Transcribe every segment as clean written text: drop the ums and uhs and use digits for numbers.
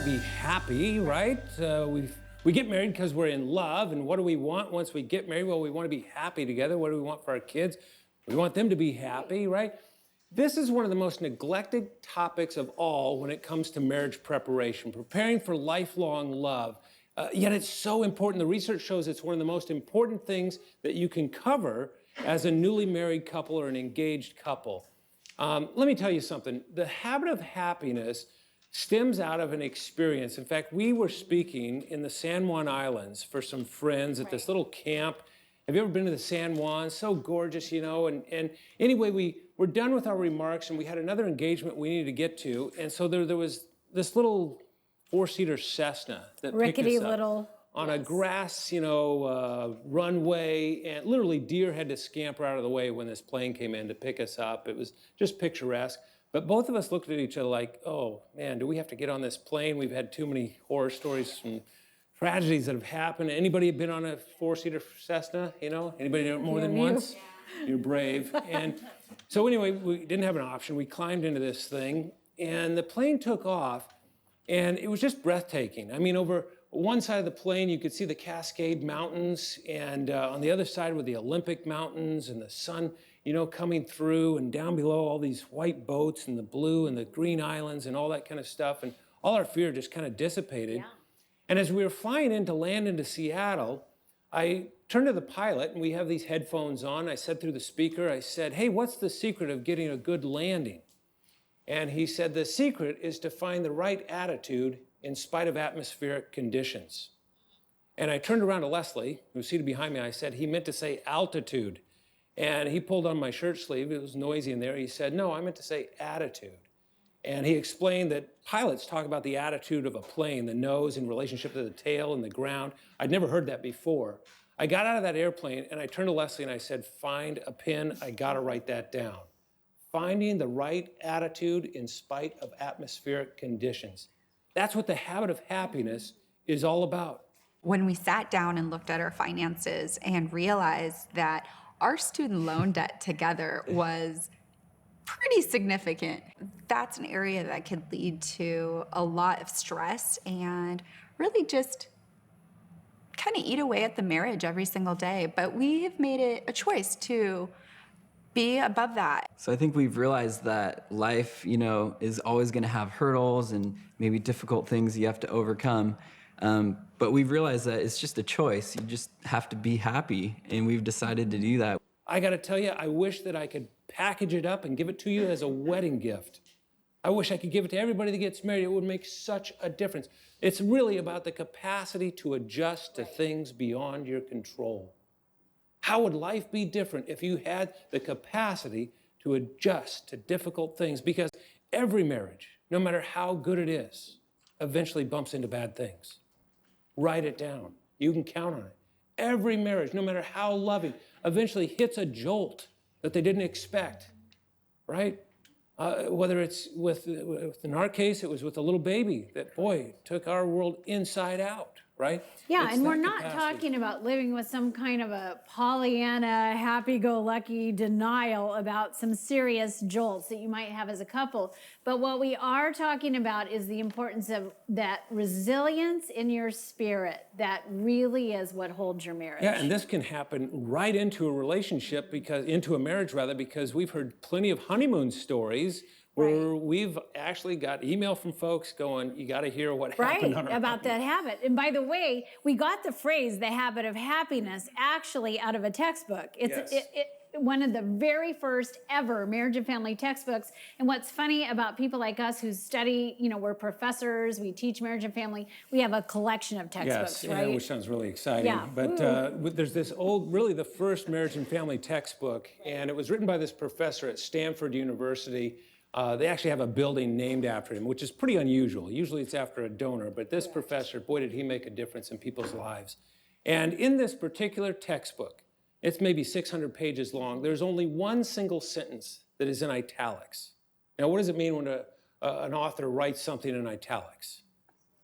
to be happy, right? We get married because we're in love, and what do we want once we get married? Well, we want to be happy together. What do we want for our kids? We want them to be happy, right? This is one of the most neglected topics of all when it comes to marriage preparation, preparing for lifelong love. Yet it's so important. The research shows it's one of the most important things that you can cover as a newly married couple or an engaged couple. Let me tell you something. The habit of happiness stems out of an experience. In fact, we were speaking in the San Juan Islands for some friends at this little camp. Have you ever been to the San Juan? So gorgeous, you know. And anyway, we were done with our remarks, and we had another engagement we needed to get to. And so there was this little four-seater Cessna that rickety picked us up little on a grass, runway, and literally deer had to scamper out of the way when this plane came in to pick us up. It was just picturesque. But both of us looked at each other like, oh man, do we have to get on this plane? We've had too many horror stories from tragedies that have happened. Anybody been on a four-seater Cessna? You know, anybody done it more than once? You're brave. And so anyway, we didn't have an option. We climbed into this thing, and the plane took off, and it was just breathtaking. I mean, over one side of the plane, you could see the Cascade Mountains, and on the other side were the Olympic Mountains and the sun, coming through, and down below all these white boats and the blue and the green islands and all that kind of stuff. And all our fear just kind of dissipated. Yeah. And as we were flying in to land into Seattle, I turned to the pilot, and we have these headphones on. I said through the speaker, I said, hey, what's the secret of getting a good landing? And he said, the secret is to find the right attitude in spite of atmospheric conditions. And I turned around to Leslie, who was seated behind me. I said, he meant to say altitude. And he pulled on my shirt sleeve. It was noisy in there. He said, no, I meant to say attitude. And he explained that pilots talk about the attitude of a plane, the nose in relationship to the tail and the ground. I'd never heard that before. I got out of that airplane, and I turned to Leslie and I said, find a pen. I got to write that down. Finding the right attitude in spite of atmospheric conditions. That's what the habit of happiness is all about. When we sat down and looked at our finances and realized that our student loan debt together was pretty significant, that's an area that could lead to a lot of stress and really just kind of eat away at the marriage every single day. But we have made it a choice to be above that. So I think we've realized that life, is always going to have hurdles and maybe difficult things you have to overcome. But we've realized that it's just a choice. You just have to be happy, and we've decided to do that. I got to tell you, I wish that I could package it up and give it to you as a wedding gift. I wish I could give it to everybody that gets married. It would make such a difference. It's really about the capacity to adjust to things beyond your control. How would life be different if you had the capacity to adjust to difficult things? Because every marriage, no matter how good it is, eventually bumps into bad things. Write it down. You can count on it. Every marriage, no matter how loving, eventually hits a jolt that they didn't expect, right? Whether it's in our case, it was with a little baby that, boy, took our world inside out, right? Yeah, It's and we're that not capacity. talking about living with some kind of a Pollyanna, happy-go-lucky denial about some serious jolts that you might have as a couple. But what we are talking about is the importance of that resilience in your spirit. That really is what holds your marriage. Yeah, and this can happen right into a relationship, into a marriage rather, because we've heard plenty of honeymoon stories where we've actually got email from folks going, you got to hear what happened on our about that habit. And by the way, we got the phrase, the habit of happiness, actually out of a textbook. It's one of the very first ever marriage and family textbooks. And what's funny about people like us who study, we're professors, we teach marriage and family, we have a collection of textbooks, right? Yeah, which sounds really exciting. Yeah. But there's this really the first marriage and family textbook, and it was written by this professor at Stanford University. They actually have a building named after him, which is pretty unusual. Usually it's after a donor, but this professor, boy, did he make a difference in people's lives. And in this particular textbook, it's maybe 600 pages long, there's only one single sentence that is in italics. Now, what does it mean when an author writes something in italics?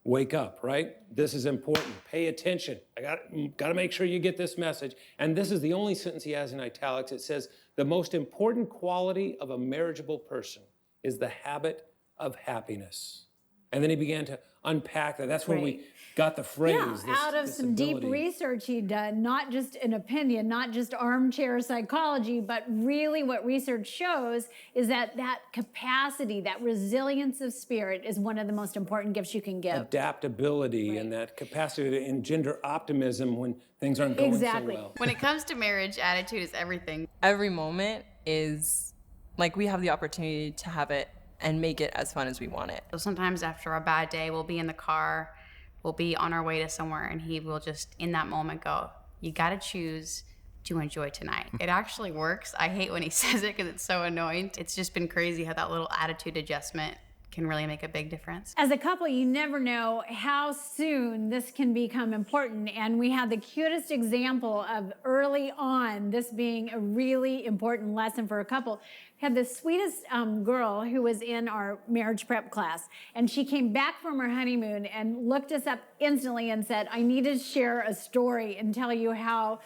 Wake up, right? This is important. Pay attention. I got to make sure you get this message. And this is the only sentence he has in italics. It says, the most important quality of a marriageable person is the habit of happiness. And then he began to unpack that. That's where Right. we got the phrase. Yeah, out of some deep research he'd done, not just an opinion, not just armchair psychology, but really what research shows is that that capacity, that resilience of spirit is one of the most important gifts you can give. Adaptability and that capacity to engender optimism when things aren't going so well. When it comes to marriage, attitude is everything. Every moment is like we have the opportunity to have it and make it as fun as we want it. So sometimes after a bad day, we'll be in the car, we'll be on our way to somewhere, and he will just in that moment go, you gotta choose to enjoy tonight. It actually works. I hate when he says it because it's so annoying. It's just been crazy how that little attitude adjustment can really make a big difference. As a couple, you never know how soon this can become important. And we had the cutest example of early on this being a really important lesson for a couple. We had the sweetest girl who was in our marriage prep class. And she came back from her honeymoon and looked us up instantly and said, I need to share a story and tell you how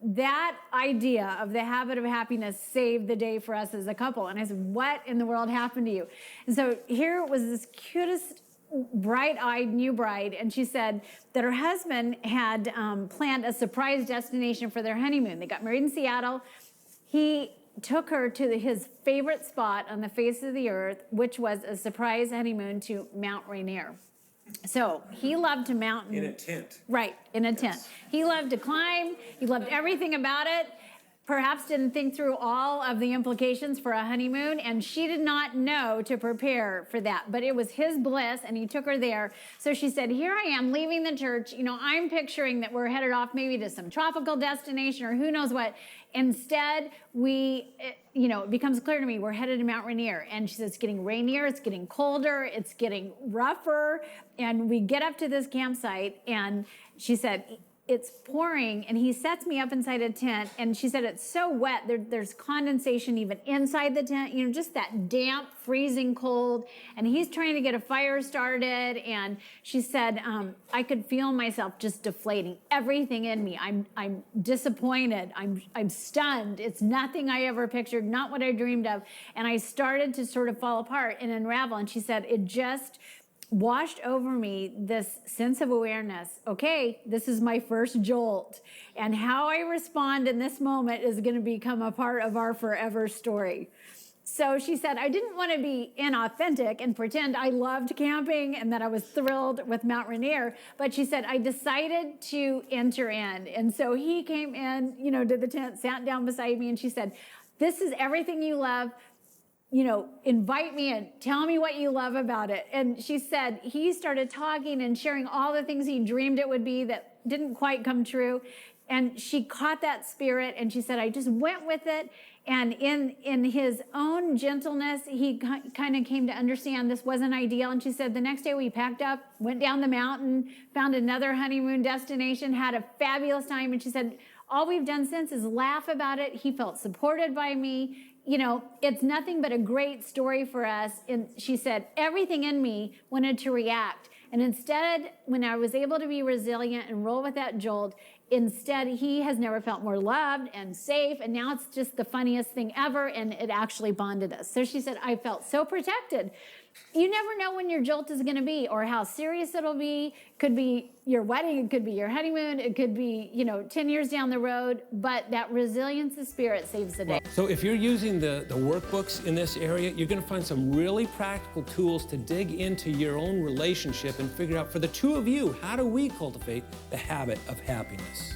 that idea of the habit of happiness saved the day for us as a couple. And I said, what in the world happened to you? And so here was this cutest, bright-eyed new bride, and she said that her husband had planned a surprise destination for their honeymoon. They got married in Seattle. He took her to his favorite spot on the face of the earth, which was a surprise honeymoon to Mount Rainier. So he loved to mountain. In a tent. Right, in a tent. He loved to climb. He loved everything about it. Perhaps didn't think through all of the implications for a honeymoon, and she did not know to prepare for that. But it was his bliss, and he took her there. So she said, here I am leaving the church. You know, I'm picturing that we're headed off maybe to some tropical destination or who knows what. Instead, it becomes clear to me we're headed to Mount Rainier. And she says, it's getting rainier, it's getting colder, it's getting rougher. And we get up to this campsite, and she said, it's pouring, and he sets me up inside a tent, and she said it's so wet, there's condensation even inside the tent, just that damp, freezing cold, and he's trying to get a fire started, and she said, I could feel myself just deflating, everything in me. I'm disappointed, I'm stunned, it's nothing I ever pictured, not what I dreamed of, and I started to sort of fall apart and unravel, and she said it just washed over me this sense of awareness. Okay, this is my first jolt. And how I respond in this moment is going to become a part of our forever story. So she said, I didn't want to be inauthentic and pretend I loved camping and that I was thrilled with Mount Rainier. But she said, I decided to enter in. And so he came in, to the tent, sat down beside me, and she said, this is everything you love. Invite me in, tell me what you love about it. And she said he started talking and sharing all the things he dreamed it would be that didn't quite come true. And she caught that spirit, and she said, I just went with it. And in his own gentleness, he kind of came to understand this wasn't ideal. And she said the next day we packed up, went down the mountain, found another honeymoon destination, had a fabulous time. And she said, all we've done since is laugh about it. He felt supported by me. It's nothing but a great story for us. And she said, everything in me wanted to react. And instead, when I was able to be resilient and roll with that jolt, instead, he has never felt more loved and safe. And now it's just the funniest thing ever. And it actually bonded us. So she said, I felt so protected. You never know when your jolt is going to be or how serious it'll be. Could be your wedding, it could be your honeymoon, it could be, 10 years down the road, but that resilience of spirit saves the day. So if you're using the workbooks in this area, you're going to find some really practical tools to dig into your own relationship and figure out for the two of you, how do we cultivate the habit of happiness?